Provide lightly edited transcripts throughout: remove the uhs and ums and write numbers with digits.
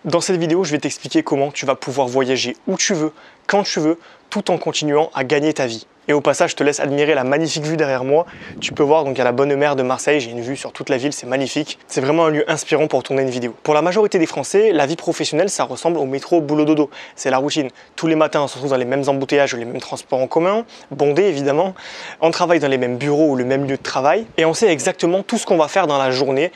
Dans cette vidéo, je vais t'expliquer comment tu vas pouvoir voyager où tu veux, quand tu veux, tout en continuant à gagner ta vie. Et au passage, je te laisse admirer la magnifique vue derrière moi. Tu peux voir, donc à la Bonne Mer de Marseille, j'ai une vue sur toute la ville, c'est magnifique. C'est vraiment un lieu inspirant pour tourner une vidéo. Pour la majorité des Français, la vie professionnelle, ça ressemble au métro boulot dodo. C'est la routine. Tous les matins, on se retrouve dans les mêmes embouteillages, les mêmes transports en commun, bondés évidemment. On travaille dans les mêmes bureaux ou le même lieu de travail. Et on sait exactement tout ce qu'on va faire dans la journée.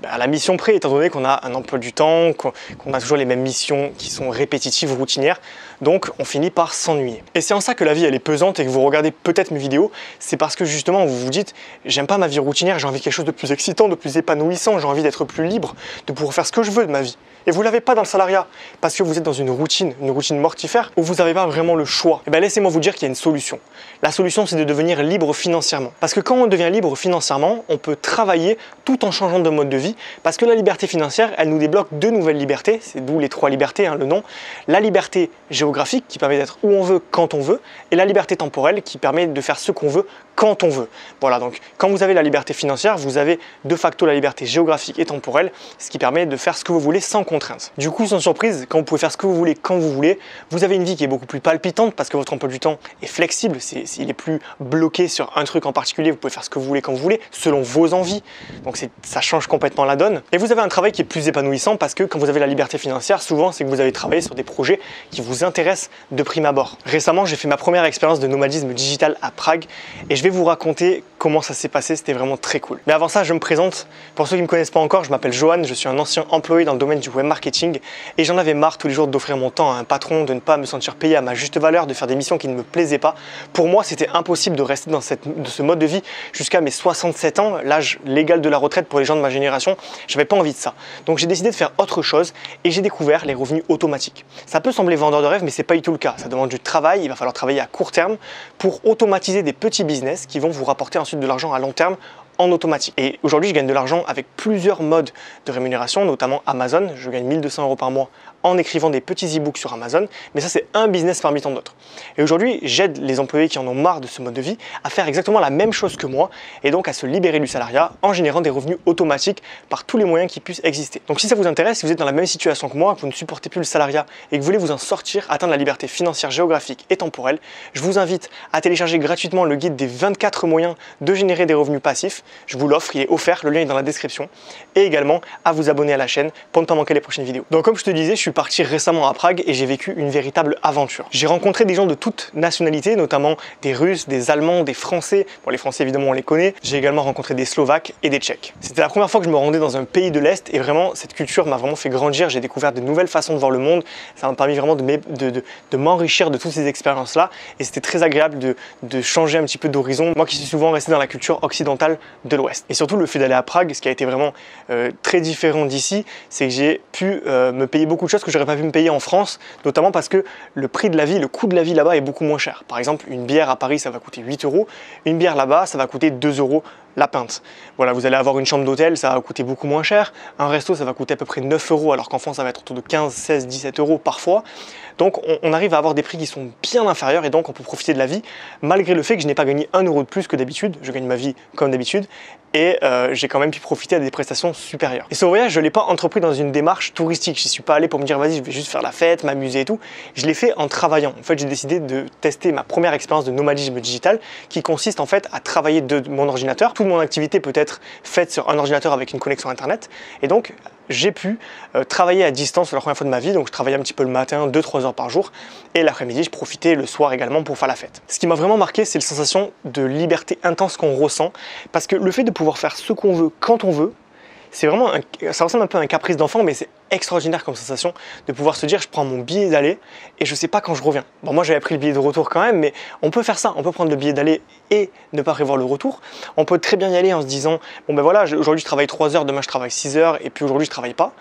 À la mission près, étant donné qu'on a un emploi du temps, qu'on a toujours les mêmes missions qui sont répétitives, routinières, donc on finit par s'ennuyer. Et c'est en ça que la vie elle est pesante et que vous regardez peut-être mes vidéos, c'est parce que justement vous vous dites j'aime pas ma vie routinière, j'ai envie de quelque chose de plus excitant, de plus épanouissant, j'ai envie d'être plus libre, de pouvoir faire ce que je veux de ma vie. Et vous ne l'avez pas dans le salariat, parce que vous êtes dans une routine mortifère, où vous n'avez pas vraiment le choix. Et bien laissez-moi vous dire qu'il y a une solution. La solution, c'est de devenir libre financièrement. Parce que quand on devient libre financièrement, on peut travailler tout en changeant de mode de vie, parce que la liberté financière, elle nous débloque deux nouvelles libertés, c'est d'où les trois libertés, le nom. La liberté géographique, qui permet d'être où on veut, quand on veut, et la liberté temporelle, qui permet de faire ce qu'on veut, quand on veut. Voilà, donc quand vous avez la liberté financière, vous avez de facto la liberté géographique et temporelle, ce qui permet de faire ce que vous voulez sans contrainte. Du coup, sans surprise, quand vous pouvez faire ce que vous voulez quand vous voulez, vous avez une vie qui est beaucoup plus palpitante parce que votre emploi du temps est flexible, il est plus bloqué sur un truc en particulier, vous pouvez faire ce que vous voulez quand vous voulez, selon vos envies. Donc ça change complètement la donne. Et vous avez un travail qui est plus épanouissant parce que quand vous avez la liberté financière, souvent c'est que vous avez travaillé sur des projets qui vous intéressent de prime abord. Récemment, j'ai fait ma première expérience de nomadisme digital à Prague et je vais vous raconter comment ça s'est passé, c'était vraiment très cool. Mais avant ça, je me présente. Pour ceux qui ne me connaissent pas encore, je m'appelle Johan, je suis un ancien employé dans le domaine du web marketing et j'en avais marre tous les jours d'offrir mon temps à un patron, de ne pas me sentir payé à ma juste valeur, de faire des missions qui ne me plaisaient pas. Pour moi, c'était impossible de rester dans ce mode de vie jusqu'à mes 67 ans, l'âge légal de la retraite pour les gens de ma génération. J'avais pas envie de ça. Donc j'ai décidé de faire autre chose et j'ai découvert les revenus automatiques. Ça peut sembler vendeur de rêve, mais c'est pas du tout le cas. Ça demande du travail, il va falloir travailler à court terme pour automatiser des petits business qui vont vous rapporter ensuite de l'argent à long terme en automatique. Et aujourd'hui, je gagne de l'argent avec plusieurs modes de rémunération, notamment Amazon. Je gagne 1 200 € par mois en écrivant des petits e-books sur Amazon, mais ça c'est un business parmi tant d'autres. Et aujourd'hui, j'aide les employés qui en ont marre de ce mode de vie à faire exactement la même chose que moi et donc à se libérer du salariat en générant des revenus automatiques par tous les moyens qui puissent exister. Donc si ça vous intéresse, si vous êtes dans la même situation que moi, que vous ne supportez plus le salariat et que vous voulez vous en sortir, atteindre la liberté financière, géographique et temporelle, je vous invite à télécharger gratuitement le guide des 24 moyens de générer des revenus passifs. Je vous l'offre, il est offert, le lien est dans la description, et également à vous abonner à la chaîne pour ne pas manquer les prochaines vidéos. Donc comme je te disais, je suis parti récemment à Prague et j'ai vécu une véritable aventure. J'ai rencontré des gens de toutes nationalités, notamment des Russes, des Allemands, des Français. Bon, les Français évidemment on les connaît. J'ai également rencontré des Slovaques et des Tchèques. C'était la première fois que je me rendais dans un pays de l'Est et vraiment cette culture m'a vraiment fait grandir. J'ai découvert de nouvelles façons de voir le monde. Ça m'a permis vraiment de m'enrichir de toutes ces expériences-là et c'était très agréable de changer un petit peu d'horizon. Moi qui suis souvent resté dans la culture occidentale de l'Ouest. Et surtout le fait d'aller à Prague, ce qui a été vraiment très différent d'ici, c'est que j'ai pu me payer beaucoup de choses que j'aurais pas pu me payer en France, notamment parce que le prix de la vie, le coût de la vie là-bas est beaucoup moins cher. Par exemple, une bière à Paris, ça va coûter 8 €. Une bière là-bas, ça va coûter 2 € la pinte. Voilà, vous allez avoir une chambre d'hôtel, ça va coûter beaucoup moins cher. Un resto, ça va coûter à peu près 9 €, alors qu'en France, ça va être autour de 15, 16, 17 € parfois. Donc, on arrive à avoir des prix qui sont bien inférieurs et donc on peut profiter de la vie, malgré le fait que je n'ai pas gagné 1 € de plus que d'habitude. Je gagne ma vie comme d'habitude et j'ai quand même pu profiter à des prestations supérieures. Et ce voyage, je ne l'ai pas entrepris dans une démarche touristique. Je n'y suis pas allé pour me dire, vas-y, je vais juste faire la fête, m'amuser et tout. Je l'ai fait en travaillant. En fait, j'ai décidé de tester ma première expérience de nomadisme digital qui consiste en fait à travailler de mon ordinateur. Toute mon activité peut être faite sur un ordinateur avec une connexion Internet. Et donc, j'ai pu travailler à distance pour la première fois de ma vie. Donc, je travaillais un petit peu le matin, 2-3 heures par jour. Et l'après-midi, je profitais le soir également pour faire la fête. Ce qui m'a vraiment marqué, c'est la sensation de liberté intense qu'on ressent. Parce que le fait de pouvoir faire ce qu'on veut, quand on veut, c'est vraiment ça ressemble un peu à un caprice d'enfant, mais c'est extraordinaire comme sensation de pouvoir se dire je prends mon billet d'aller et je sais pas quand je reviens. Bon, moi j'avais pris le billet de retour quand même, mais on peut faire ça, on peut prendre le billet d'aller et ne pas prévoir le retour. On peut très bien y aller en se disant bon ben voilà, aujourd'hui je travaille 3 heures, demain je travaille 6 heures et puis aujourd'hui je travaille pas.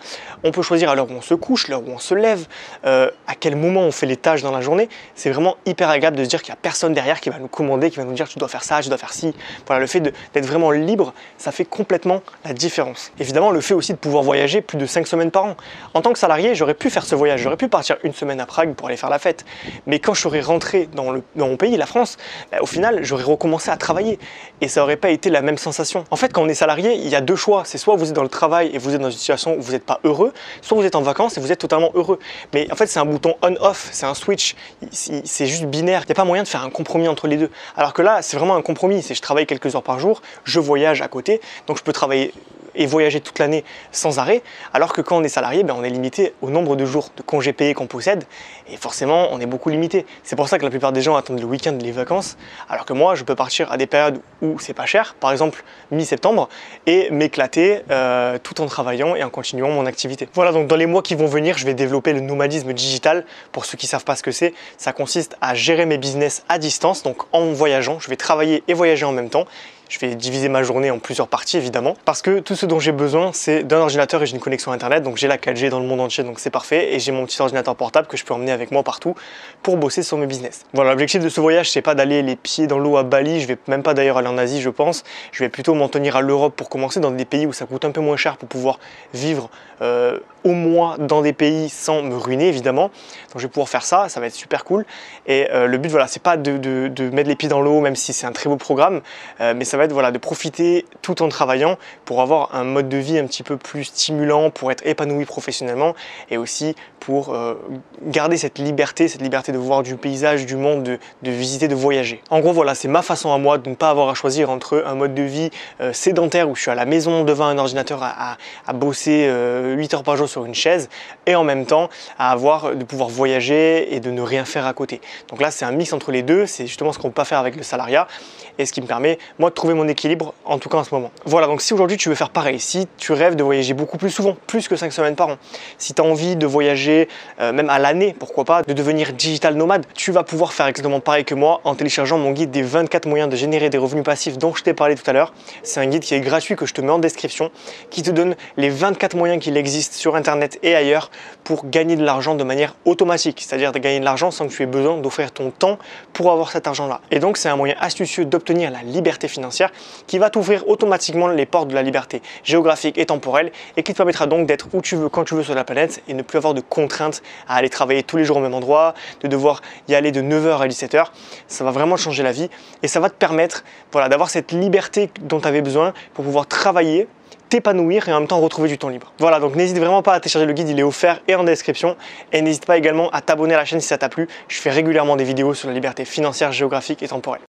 On peut choisir à l'heure où on se couche, l'heure où on se lève, à quel moment on fait les tâches dans la journée. C'est vraiment hyper agréable de se dire qu'il y a personne derrière qui va nous commander, qui va nous dire tu dois faire ça, tu dois faire ci. Voilà, le fait d'être vraiment libre, ça fait complètement la différence. Évidemment, le fait aussi de pouvoir voyager plus de 5 semaines par an. différent. En tant que salarié, j'aurais pu faire ce voyage, j'aurais pu partir une semaine à Prague pour aller faire la fête. Mais quand je serais rentré dans mon pays, la France, au final, j'aurais recommencé à travailler et ça n'aurait pas été la même sensation. En fait, quand on est salarié, il y a deux choix. C'est soit vous êtes dans le travail et vous êtes dans une situation où vous n'êtes pas heureux, soit vous êtes en vacances et vous êtes totalement heureux. Mais en fait, c'est un bouton on-off, c'est un switch, c'est juste binaire. Il n'y a pas moyen de faire un compromis entre les deux. Alors que là, c'est vraiment un compromis. C'est je travaille quelques heures par jour, je voyage à côté, donc je peux travailler et voyager toute l'année sans arrêt, alors que quand on est salarié, on est limité au nombre de jours de congés payés qu'on possède, et forcément, on est beaucoup limité. C'est pour ça que la plupart des gens attendent le week-end, les vacances, alors que moi, je peux partir à des périodes où c'est pas cher, par exemple mi-septembre, et m'éclater tout en travaillant et en continuant mon activité. Voilà, donc dans les mois qui vont venir, je vais développer le nomadisme digital. Pour ceux qui ne savent pas ce que c'est, ça consiste à gérer mes business à distance, donc en voyageant. Je vais travailler et voyager en même temps. Je vais diviser ma journée en plusieurs parties évidemment, parce que tout ce dont j'ai besoin, c'est d'un ordinateur et j'ai une connexion internet, donc j'ai la 4G dans le monde entier, donc c'est parfait, et j'ai mon petit ordinateur portable que je peux emmener avec moi partout pour bosser sur mes business. Voilà, l'objectif de ce voyage, c'est pas d'aller les pieds dans l'eau à Bali, je vais même pas d'ailleurs aller en Asie, je pense. Je vais plutôt m'en tenir à l'Europe pour commencer, dans des pays où ça coûte un peu moins cher pour pouvoir vivre au moins dans des pays sans me ruiner évidemment. Donc je vais pouvoir faire ça, ça va être super cool. Et le but, voilà, c'est pas de mettre les pieds dans l'eau, même si c'est un très beau programme, mais ça va être voilà, de profiter tout en travaillant pour avoir un mode de vie un petit peu plus stimulant, pour être épanoui professionnellement et aussi pour garder cette liberté de voir du paysage, du monde, de visiter, de voyager. En gros, voilà, c'est ma façon à moi de ne pas avoir à choisir entre un mode de vie sédentaire où je suis à la maison devant un ordinateur à bosser 8 heures par jour sur une chaise et en même temps de pouvoir voyager et de ne rien faire à côté. Donc là, c'est un mix entre les deux, c'est justement ce qu'on ne peut pas faire avec le salariat et ce qui me permet, moi, de trouver mon équilibre, en tout cas en ce moment. Voilà, donc si aujourd'hui tu veux faire pareil, si tu rêves de voyager beaucoup plus souvent, plus que 5 semaines par an, si tu as envie de voyager même à l'année, pourquoi pas, de devenir digital nomade, tu vas pouvoir faire exactement pareil que moi en téléchargeant mon guide des 24 moyens de générer des revenus passifs dont je t'ai parlé tout à l'heure. C'est un guide qui est gratuit que je te mets en description, qui te donne les 24 moyens qu'il existe sur Internet et ailleurs pour gagner de l'argent de manière automatique, c'est-à-dire de gagner de l'argent sans que tu aies besoin d'offrir ton temps pour avoir cet argent-là. Et donc, c'est un moyen astucieux d'obtenir la liberté financière qui va t'ouvrir automatiquement les portes de la liberté géographique et temporelle et qui te permettra donc d'être où tu veux, quand tu veux sur la planète et ne plus avoir de contraintes à aller travailler tous les jours au même endroit, de devoir y aller de 9h à 17h. Ça va vraiment changer la vie et ça va te permettre voilà, d'avoir cette liberté dont tu avais besoin pour pouvoir travailler, t'épanouir et en même temps retrouver du temps libre. Voilà, donc n'hésite vraiment pas à télécharger le guide, il est offert et en description. Et n'hésite pas également à t'abonner à la chaîne si ça t'a plu. Je fais régulièrement des vidéos sur la liberté financière, géographique et temporelle.